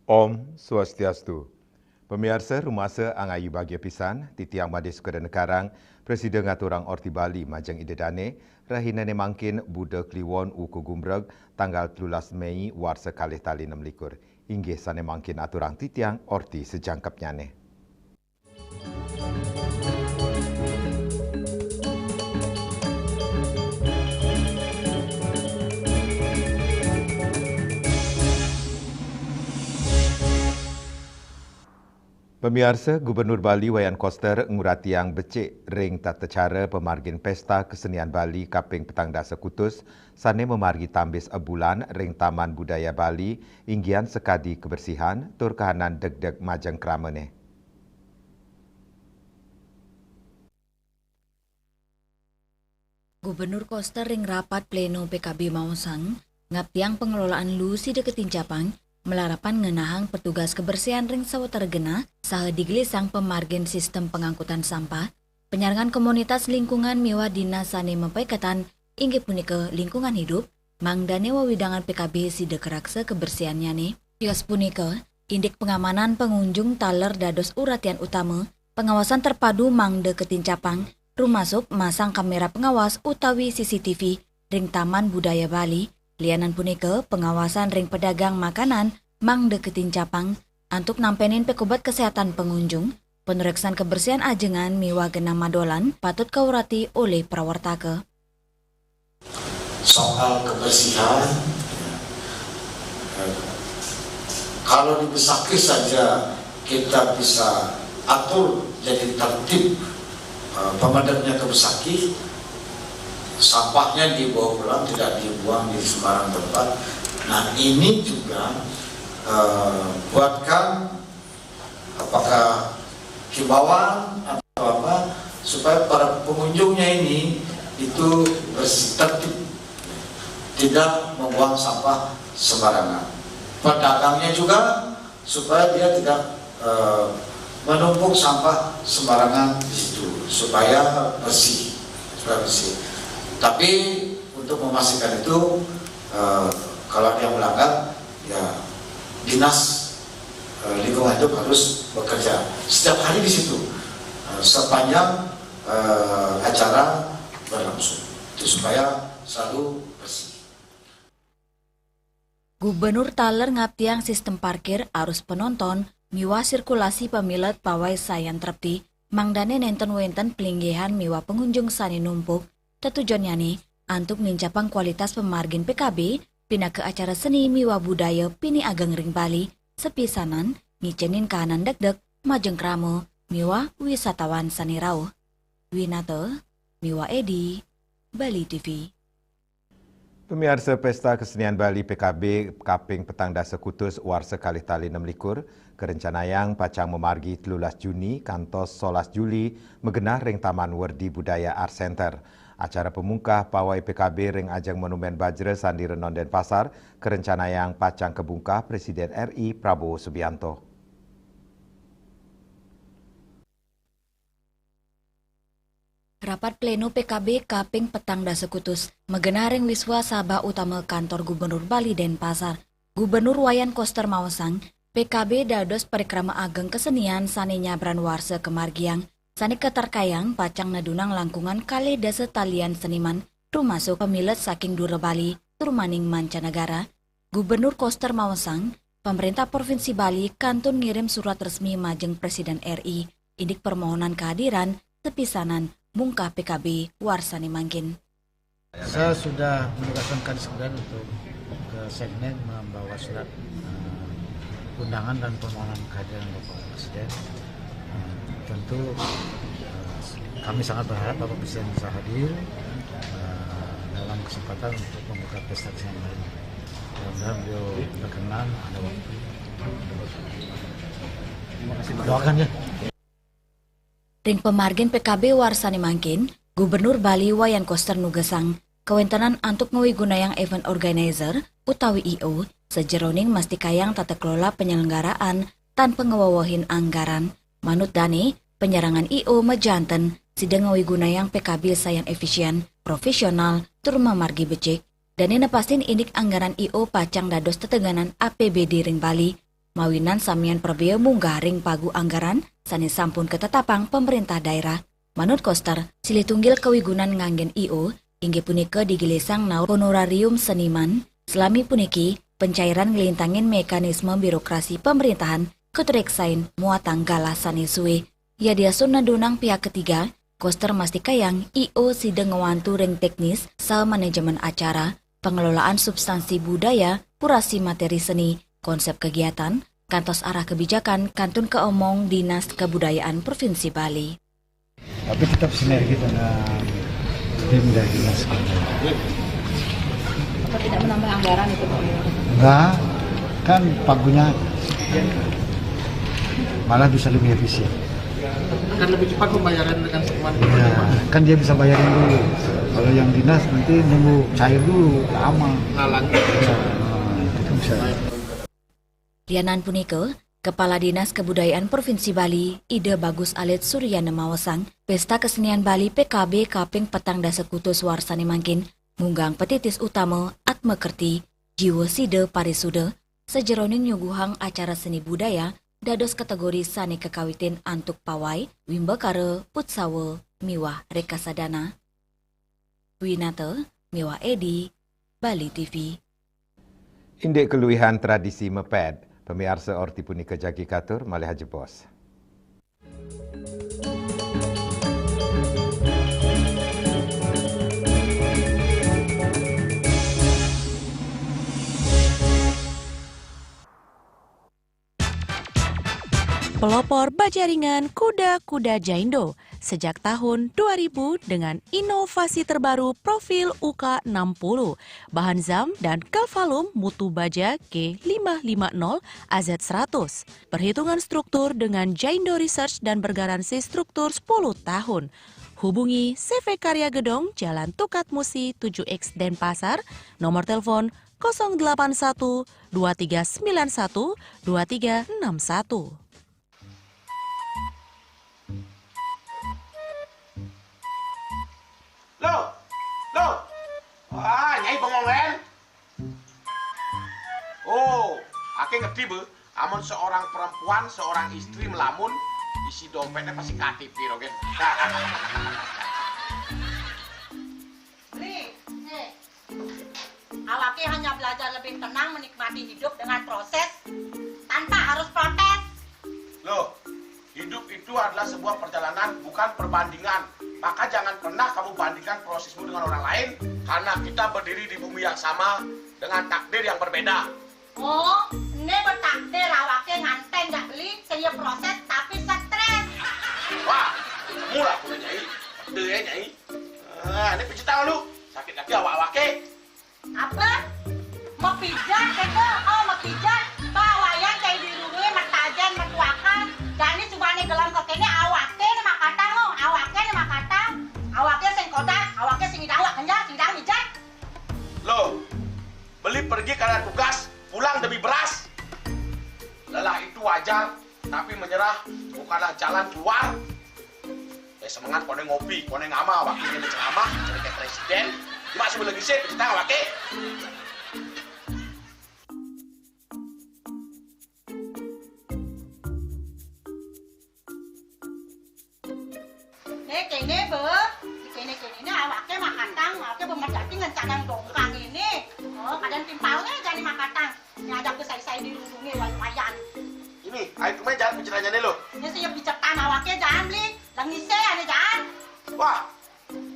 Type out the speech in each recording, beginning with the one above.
Om Swastiastu. Pemirsa rumasa angayu bahagia pisan, titiang Madis Kedai Nekarang, Presiden Ngaturang Orti Bali Majang Idedane, rahinane mangkin Buddha Kliwon Uku Gumbreg, tanggal 13 Mei warsa kalih tali 6 likur. Inggih sane mangkin aturang titiang Orti sejangkapnya ne. Pemirsa, Gubernur Bali Wayan Koster nguratiang becik ring tata cara pemargin Pesta Kesenian Bali Kaping Petang Dasa Kutus sane memargi tambis bulan ring Taman Budaya Bali inggian sekadi kebersihan tur kahanan deg-deg majang kramane. Gubernur Koster ring rapat pleno PKB Mausang ngaptiang pengelolaan lusi deketin Japang melarapan ngenahang petugas kebersihan ring sawetara gena saha digelisang pemargin sistem pengangkutan sampah, penyarangan komunitas lingkungan miwa dinas sane mempekatan inggih punika lingkungan hidup, mangdane wawidangan PKB side kerakse kebersihannya ne. Tios punika, indik pengamanan pengunjung taler dados uratian utama, pengawasan terpadu mangde ketincapang, rumasuk masang kamera pengawas utawi CCTV ring Taman Budaya Bali. Lianan punika pengawasan ring pedagang makanan mang deketin Japang untuk nampenin pekobat kesehatan pengunjung, penureksan kebersihan ajengan miwa genang madolan patut kaurati oleh prawartaka. Soal kebersihan, kalau di Besaki saja kita bisa atur jadi tertib pemadamnya ke Besaki. Sampahnya dibawa pulang, tidak dibuang di sembarang tempat. Nah ini juga buatkan apakah himbauan atau apa supaya para pengunjungnya ini itu bersih tertib, tidak membuang sampah sembarangan. Pedagangnya juga supaya dia tidak menumpuk sampah sembarangan di situ, supaya bersih, Tapi untuk memastikan itu, kalau ada yang melanggar, ya dinas lingkungan hidup harus bekerja setiap hari di situ sepanjang acara berlangsung, itu supaya selalu bersih. Gubernur Taler ngaptiang sistem parkir arus penonton miwa sirkulasi pamilet pawai sayan trepti, mangdane nenten wenten pelinggihan miwa pengunjung sani numpuk. Tetujuannya nih, antuk nincapang kualitas pemargin PKB, pindah ke acara seni miwa budaya pini ageng ring Bali, sepisanan, ngicenin kahanan deg-deg, majeng kramo, miwa wisatawan sani rauh. Winata, miwa Edi, Bali TV. Pemirsa Pesta Kesenian Bali PKB Kaping Petang Dasa Kutus warsa kalih tali 6 likur, kerencanayang pacang memargi 13 Juni kantos 11 Juli megenah ring Taman Werdi Budaya Art Center. Acara pemungkah pawai PKB ring ajang Monumen Bajra Sandi Renon Denpasar, kerencanayang pacang kebungkah Presiden RI Prabowo Subianto. Rapat pleno PKB Kaping Petang Dasa Kutus megenah ring wiswa sabah utama kantor Gubernur Bali Denpasar. Gubernur Wayan Koster Mausang, PKB dados Parikrama Ageng Kesenian sane nyabran warsa kemargiang, sane ketarkayang pacang nadunang langkungan kali dasa talian seniman, rumasuk pemilet saking Dura Bali, turmaning mancanegara. Gubernur Koster Mausang, pemerintah Provinsi Bali kantun ngirim surat resmi majeng Presiden RI, indik permohonan kehadiran, sepisanan, mungkah PKB warsani mangkin. Saya sudah menugaskan Kadis Kebudayaan untuk ke Seknek membawa surat undangan dan permohonan kehadiran Bapak Presiden. Tentu kami sangat berharap Bapak Presiden bisa hadir dalam kesempatan untuk membuka pesta kesenian Bali. Mudah-mudahan beliau berkenan ada waktu. Terima kasih. Doakan ya. Ring pemargin PKB Warsani Mangkin, Gubernur Bali Wayan Koster Nugesang, kewentenan antuk ngewiguna event organizer utawi IO, sejeroning mesti kayang tata kelola penyelenggaraan tanpa ngewawahin anggaran. Manut Dani, penyerangan IO mejanten, sidang ngewiguna PKB sayang efisien, profesional, turma margi becek, dan ini pastiin indik anggaran IO pacang dados teteganan APBD Ring Bali, mawinan samian perbea munggah ring pagu anggaran, sani sampun ketetapang pemerintah daerah. Manut Koster, silih tunggil kewigunan nganggen IO, hingga punika digilisang naur honorarium seniman, selami puniki, pencairan ngelintangin mekanisme birokrasi pemerintahan, ketureksain muatang galah sani suwe. Ya diasun nadunang pihak ketiga, Koster mastikayang IO sideng ngewantu ring teknis, sa manajemen acara, pengelolaan substansi budaya, kurasi materi seni, konsep kegiatan, kantos arah kebijakan kantun keomong Dinas Kebudayaan Provinsi Bali. Tapi tetap sinergi dengan tim dari Dinas Kebudayaan. Apa tidak menambah anggaran itu Pak? Enggak, kan pagunya malah bisa lebih efisien. Akan lebih cepat pembayaran dengan sekuman itu. Ya, kan dia bisa bayarin dulu. Kalau yang dinas nanti nunggu cair dulu, lama. Ngalang. Ya, itu bisa. Lianan punike, Kepala Dinas Kebudayaan Provinsi Bali, Ide Bagus Alit Suryana Mawasang, Pesta Kesenian Bali PKB Kaping Petang Dasekutus Warsani Mangkin, ngunggang petitis utama Atma Kerti, Jiwa Side Parisude, sejeroning nyuguhang acara seni budaya, dados kategori sani kekawitin antuk pawai, wimbakare, putsawe, miwah rekasadana. Winata, miwah Edi, Bali TV. Indek keluihan tradisi meped, pemirsa orti punika jagi katur malih haji bos. Pelopor baja ringan kuda-kuda Jaindo sejak tahun 2000 dengan inovasi terbaru profil UK60, bahan zam dan kalvalum mutu baja G550 AZ100. Perhitungan struktur dengan Jaindo Research dan bergaransi struktur 10 tahun. Hubungi CV Karya Gedong, Jalan Tukat Musi 7X Denpasar, nomor telepon 081 2391 2361. Loh, Nyai bengong kan? Oh, ake ngerti be, amun seorang perempuan, seorang istri melamun, isi dompetnya pasti KTP, rogen. Awake hanya belajar lebih tenang menikmati hidup dengan proses tanpa harus protes. Loh, hidup itu adalah sebuah perjalanan, bukan perbandingan. Maka jangan pernah kamu bandingkan prosesmu dengan orang lain, karena kita berdiri di bumi yang sama dengan takdir yang berbeda. Oh, ini bertakdir awake nganten gak beli, saya proses tapi stres. Wah, mula aku Nyai. Deh ya Nyai. Ini pijit tangan lu. Sakit kaki awak-awake. Apa? Mau pijat keko? Oh, mau pijat. Bawayan kayak dirungi matajan metuakan. Jadi subane gelam kokene awake ni makatang lo. Awake ni makatang. Awake sing kodak, awake sing idawak kenyang, sing idawak mijat. Loh, beli pergi karena tugas, pulang demi beras. Lelah itu wajar, tapi menyerah bukanlah jalan keluar. Semangat kone ngopi, kone ngama, wakilnya berceramah, jadi kayak presiden. Cuma sebelum lagi sih, kita ngawake. Kene be, kene ini awake makatang, awake bermedati ngencadang dongkang ini. Oh, kadang timpalnya jadi makatang. Ngajak ke saya dirundungi lumayan. Ini, ayo kemarin jangan bicaranya nih lo. Ini saya bicara awake jangan beli, langise ane jangan. Wah,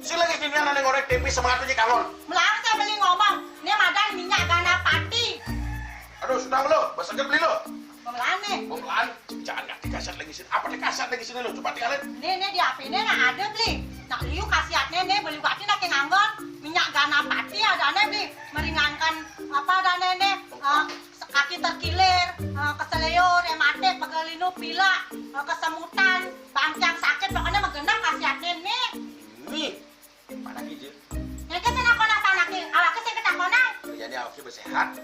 si lagi sini ada ngorek tempe semangat aja kangon. Melarang saya beli ngomong, ini madan minyak gana pati. Aduh, sudah lo, besoknya beli lo. Pemelane. Pemelan, jangan ngerti kaset lagi sini. Apa nih kaset lagi sini lo? Coba tinggalin. Nih di HP ini nggak ada beli. Nak liu kasihatnya nih beli bati nak nganggon minyak ganapati ada nih beli meringankan apa ada nih kaki terkilir, keseleo, rematik, pegelinu, pilak, kesemutan, bangcang sakit pokoknya menggenap kasihatnya nih. Nih, mana gigi? Ini kan saya nak tanah nih, awaknya saya ketakonan. Jadi awaknya bersehat.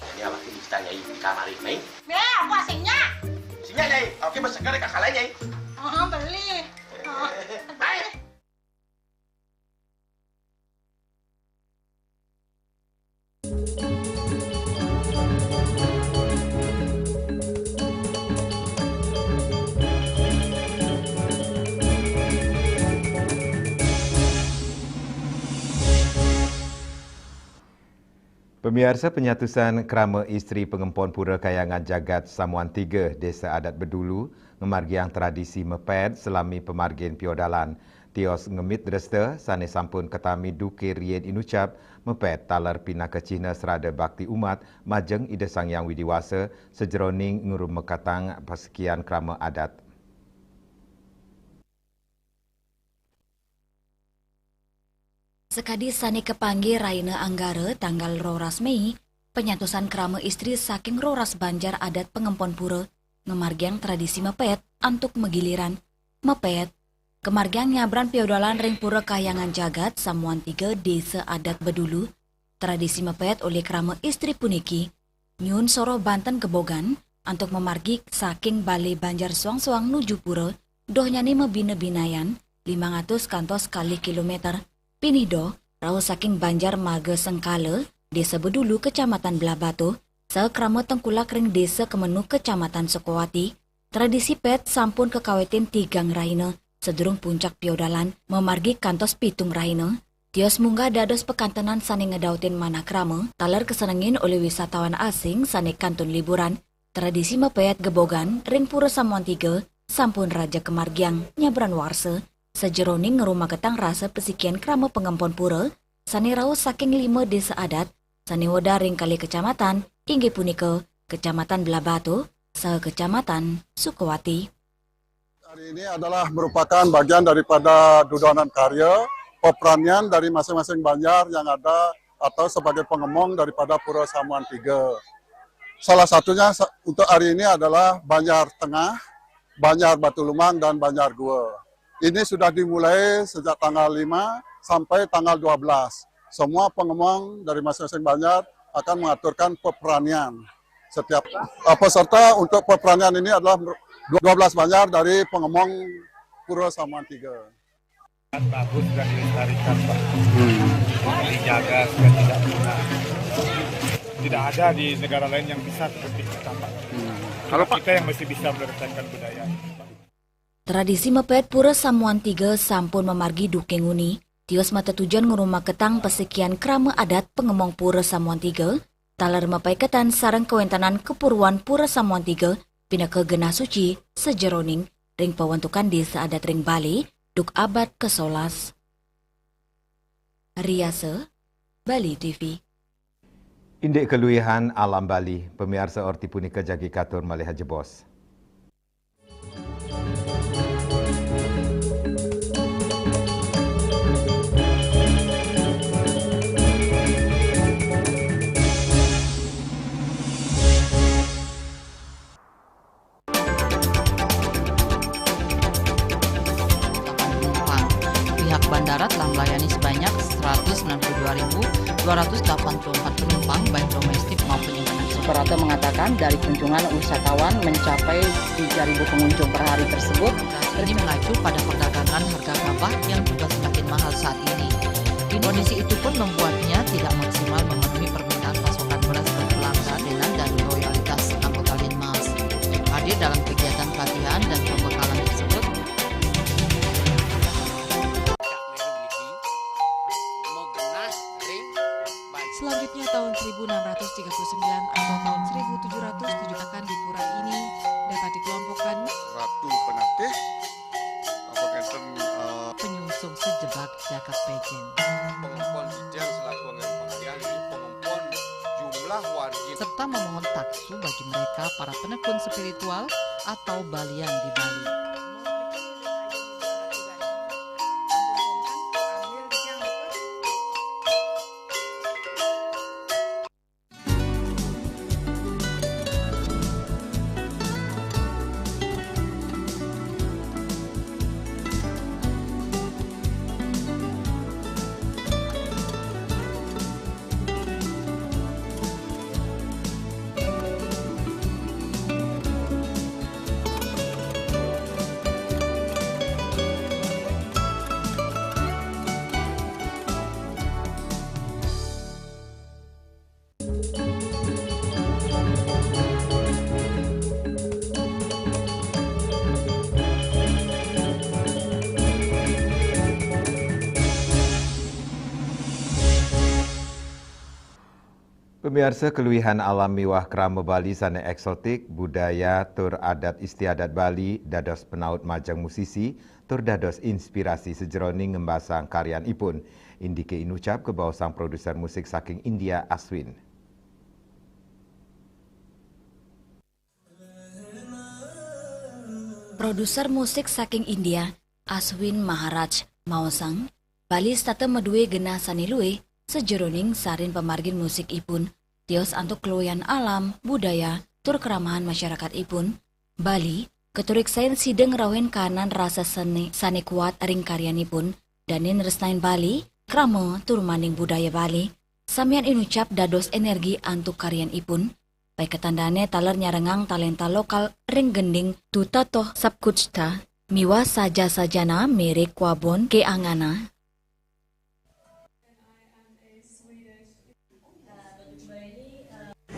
Jadi awaknya ditanyai di kamar ini. Aku asingnya. Sini nyai, awaknya bersegar kakak lain nyai. Beli. Baik. Pemirsa, penyatusan krama isteri pengempon Pura Kayangan Jagat Samuan 3 Desa Adat Bedulu memargiang tradisi meped selami pemargin piodalan. Tios ngemit dresta sane sampun ketami duke rien inucap meped talar pinaka Cina serada bakti umat majeng Ida Sang Yang Widiwasa sejeroning ngurum mekatang pasekian krama adat. Sekadi sani kepanggil Raina Anggara tanggal 12 Mei, penyatusan krama istri saking Roras Banjar adat pengempon Pura, ngemargiang tradisi mepet antuk megiliran. Mepet, kemargiang nyabran piodalan ring Pura Kayangan Jagat Samuan 3 Desa Adat Bedulu, tradisi mepet oleh krama istri puniki, nyun soro Banten Kebogan, antuk memargi saking Balai Banjar Suang-Suang nuju Pura, doh nyani mebina-binayan, 500 kantos kali kilometer, Pinido, rau saking Banjar Marga Sengkala, Desa Bedulu, Kecamatan Belabatu, sekrama tengkulak ring Desa Kemenu, Kecamatan Sukowati, tradisi pet sampun kekawetin tigang raina, sedurung puncak piodalan, memargi kantos pitung raina, tios munggah dados pekantenan sane ngedautin mana krama, talar kesenengin oleh wisatawan asing sane kantun liburan, tradisi mepet gebogan, ring Pura Samuan 3, sampun raja kemargiang, nyabran warse, sejeroning ngerumah ketang rasa pesikian krama pengempon Pura, sani rau saking 5 desa adat, sani wadaring kali kecamatan, inggih punika Kecamatan Belabatu, saha Kecamatan Sukowati. Hari ini adalah merupakan bagian daripada dudonan karya, peperanian dari masing-masing banjar yang ada atau sebagai pengemong daripada Pura Samuan 3. Salah satunya untuk hari ini adalah Banjar Tengah, Banjar Batu Lumang, dan Banjar Gua. Ini sudah dimulai sejak tanggal 5 sampai tanggal 12. Semua pengemong dari masing-masing banjar akan mengaturkan peperanian. Setiap peserta untuk peperanian ini adalah 12 banjar dari pengemong Pura Samuan 3. Bagus dan dilestarikan, Pak. Dijaga supaya tidak punah. Tidak ada di negara lain yang bisa seperti kita, Pak. Kalau kita yang masih bisa melestarikan budaya. Tradisi mepet Pura Samuan 3 sampun memargi dukenguni, tios mata tujuan ngurumah ketang pesekian krama adat pengemong Pura Samuan 3, talar mepai ketan sarang kewentanan kepurwan Pura Samuan 3, pindah ke Genah Suci, sejeroning, ring pawantukan desa adat ring Bali, duk abad ke-11. Riase, Bali TV. Indek keluihan alam Bali, pemirsa orti punika jagi katur malih jebos. Bandara telah melayani sebanyak 192.284 penumpang baik domestik maupun internasional. Operator mengatakan dari kunjungan wisatawan mencapai 3.000 pengunjung per hari tersebut. Ini mengacu pada perdagangan harga gabah yang juga semakin mahal saat ini. Kondisi itu pun membuatnya tidak maksimal memenuhi permintaan pasokan beras ke pelanggan dari loyalitas anggota Linmas. Hadir dalam kegiatan pelatihan dan pembekalan tersebut. Selanjutnya tahun 1639 atau tahun 1707 akan di pura ini dapat dikelompokkan Ratu Penatih, penyungsung sejebak Jakab Pejen. Pengempon Dijen selaku anggota pengalian di pengempon jumlah warga serta memohon taksu bagi mereka para penekun spiritual atau balian di Bali. Pemirsa, keluihan alam miwah kerama Bali sana eksotik, budaya tur adat istiadat Bali, dados penaut majang musisi, tur dados inspirasi sejeroning ngembasang karyan ipun. Indike inucap ke bawah sang produser musik saking India, Aswin. Produser musik saking India, Aswin Maharaj Maosang, Bali stata medue genah sanilue, sejeroning sarin pemargin musik ipun, tios antuk keluyan alam, budaya, tur keramahan masyarakat ipun, Bali, keturik sain sideng rawen kanan rasa sane kuat ring karyanipun, danin resnain Bali, krama tur maning budaya Bali, samian inucap dados energi antuk karyan ipun, baik ketandane taler nyarengang talenta lokal ring gending tutatoh sabkucta, miwa saja-sajana merek wabon ke angana.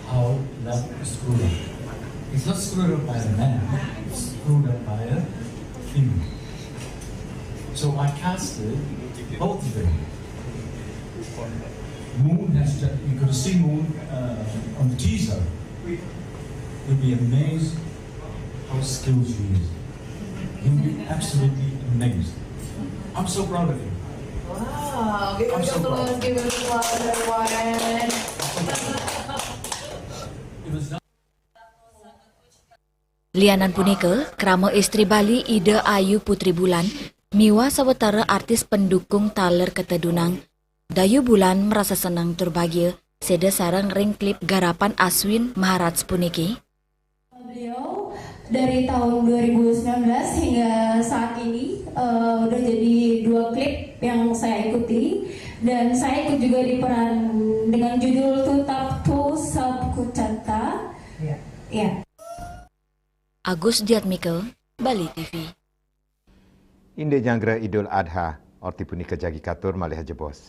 How love is screwed up. It's not screwed up by a man, it's screwed up by a female. So I casted both of them. Moon has just, you could see Moon on the teaser. You'll be amazed how skilled she is. You'll be absolutely amazed. I'm so proud of you. Wow, give us applause, give us applause, everyone. Lianan punika, krama istri Bali Ida Ayu Putri Bulan, miwa sawetara artis pendukung taler ketedunang. Dayu Bulan merasa senang terbahagia, seda sarang ring klip garapan Aswin Maharaj puniki. Beliau dari tahun 2019 hingga saat ini udah jadi 2 klip yang saya ikuti, dan saya ikut juga di peran dengan judul Tutap Tu Sabkucata. Ya. Agus Diatmiko, Bali TV. Inde janggra Idul Adha, orti punika jagi katur malih jebos.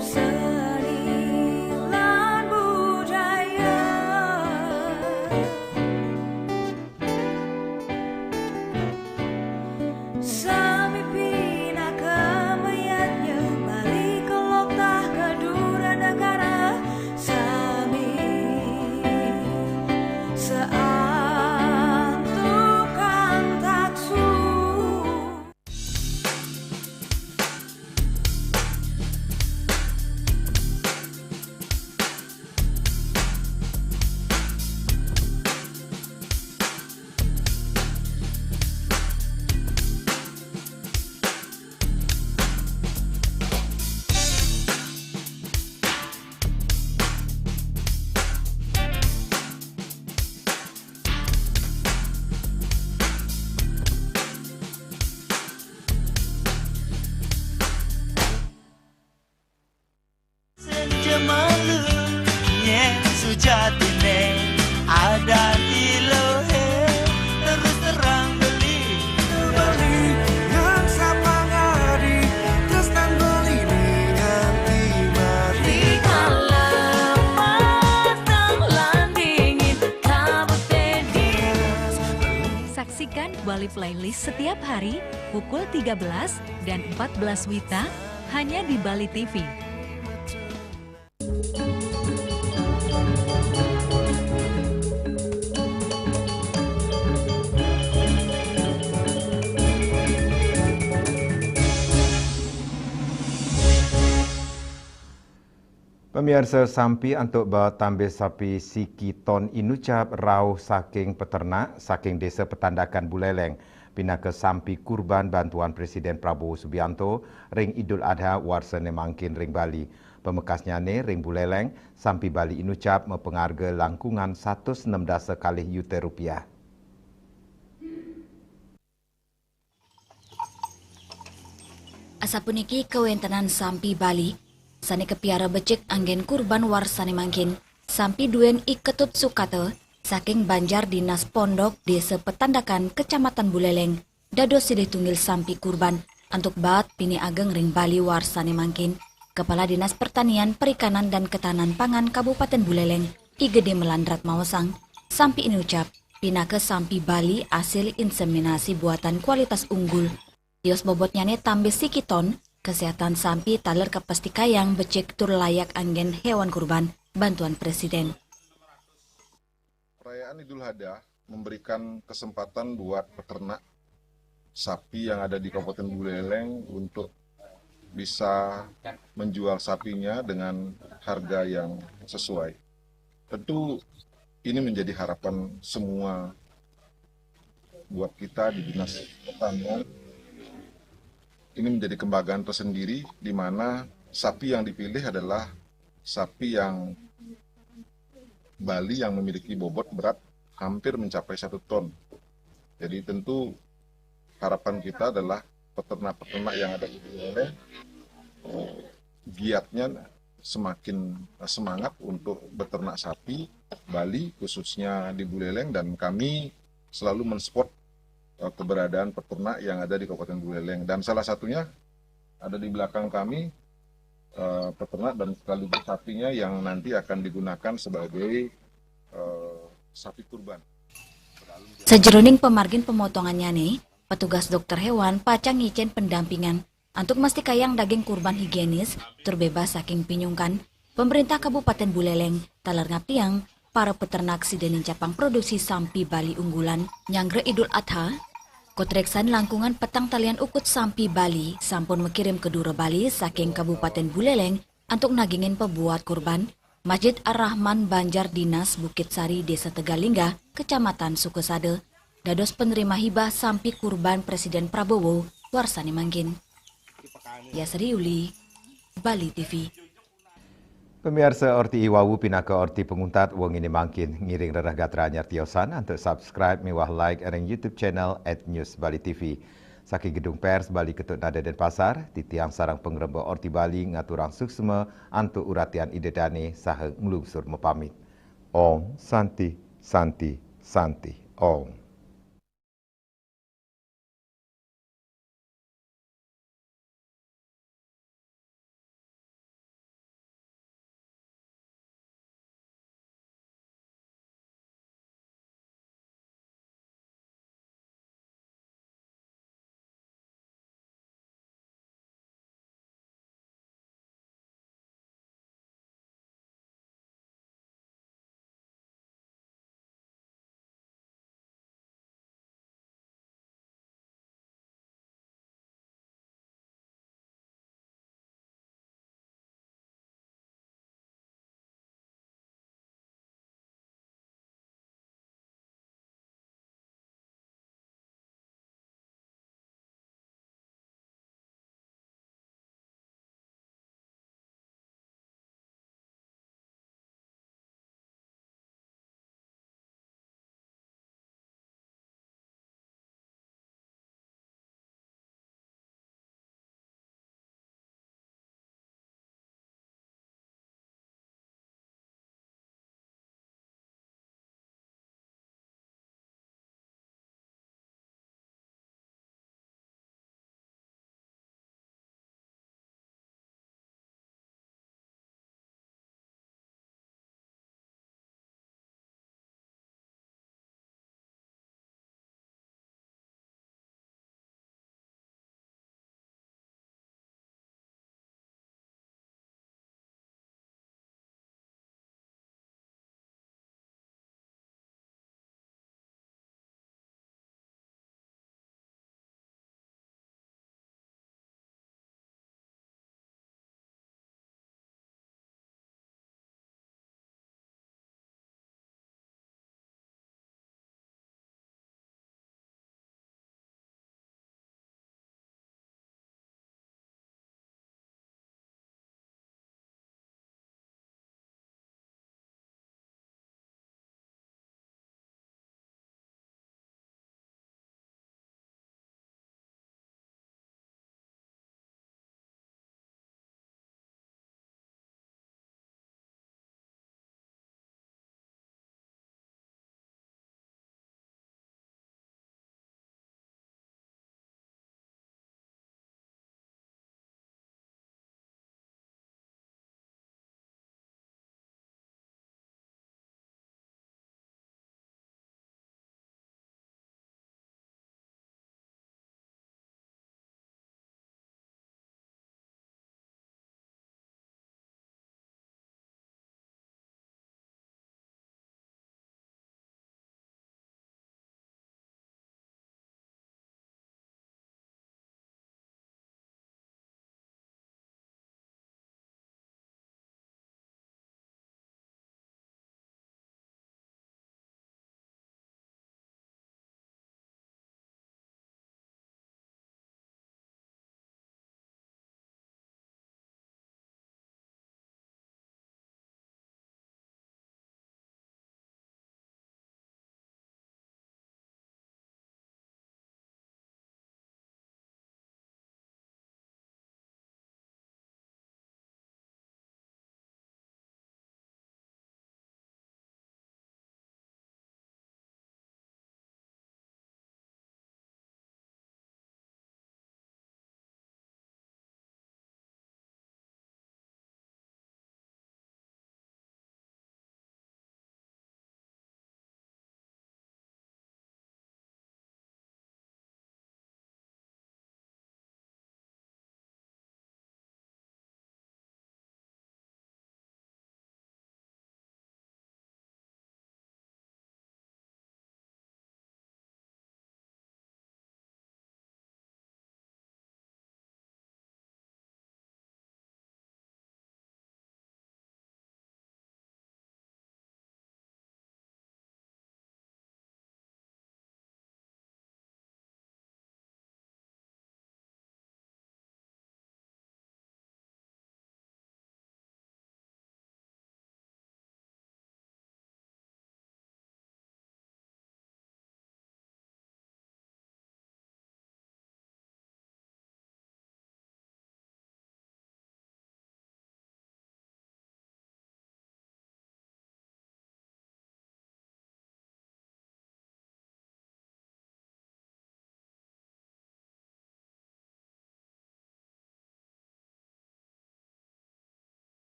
Seni lan budaya Bali Playlist setiap hari pukul 13 dan 14 WITA hanya di Bali TV. Pemirsa, sampi untuk bertambah sapi Sikiton inucap rauh saking peternak saking desa Petandakan Buleleng pina ke sampi kurban bantuan Presiden Prabowo Subianto ring Idul Adha warsane mangkin ring Bali. Pemekasnya ni ring Buleleng sampi Bali inucap mempengarga langkungan 116 kali juta rupiah. Asapuniki kewentenan sampi Bali sani kepiara becek anggen kurban warsane mangkin sampi duen iketut sukata saking Banjar Dinas Pondok Desa Petandakan Kecamatan Buleleng dados sidih tunggil sampi kurban untuk bat pini ageng ring Bali warsane mangkin Kepala Dinas Pertanian Perikanan dan Ketahanan Pangan Kabupaten Buleleng Igede Melandrat Mawasang sampi ini ucap pinake sampi Bali hasil inseminasi buatan kualitas unggul tios bobotnya ne tambah sikiton kesehatan sampi taler kepastikayang becek tur layak anggen hewan kurban bantuan Presiden. Perayaan Idul Adha memberikan kesempatan buat peternak sapi yang ada di Kabupaten Buleleng untuk bisa menjual sapinya dengan harga yang sesuai. Tentu ini menjadi harapan semua buat kita di Dinas Pertanian. Ini menjadi kebanggaan tersendiri di mana sapi yang dipilih adalah sapi yang Bali yang memiliki bobot berat hampir mencapai 1 ton. Jadi tentu harapan kita adalah peternak-peternak yang ada di Buleleng giatnya semakin semangat untuk beternak sapi Bali khususnya di Buleleng dan kami selalu mensupport keberadaan peternak yang ada di Kabupaten Buleleng dan salah satunya ada di belakang kami peternak dan sekaligus sapinya yang nanti akan digunakan sebagai sapi kurban. Sejeroning pemargin pemotongannya nih, petugas dokter hewan pacang ngicen pendampingan untuk mastikayang daging kurban higienis terbebas saking pinyungkan. Pemerintah Kabupaten Buleleng taler ngaptiang para peternak sidenin capang produksi sampi Bali unggulan nyangre Idul Adha. Kotreksan langkungan petang talian ukut sampi Bali sampun mengirim ke Dura Bali saking Kabupaten Buleleng untuk nagingin pebuat kurban Masjid Ar-Rahman Banjar Dinas Bukit Sari Desa Tegalingga Kecamatan Sukesade dados penerima hibah sampi kurban Presiden Prabowo warsane mangkin. Yasri Uli, Bali TV. Pemirsa orti iwawu pinaka orti penguntat wong ini mangkin ngiring rerah gatra anyar tiosan untuk subscribe mewah like ereng YouTube channel @newsbali.tv. Saki gedung pers Bali Ketut Nada dan Pasar, titiang sarang pengrembak orti Bali ngaturang suksma antuk uratian idedane saha ngelungsur mepamit. Om Santi Santi Santi Om.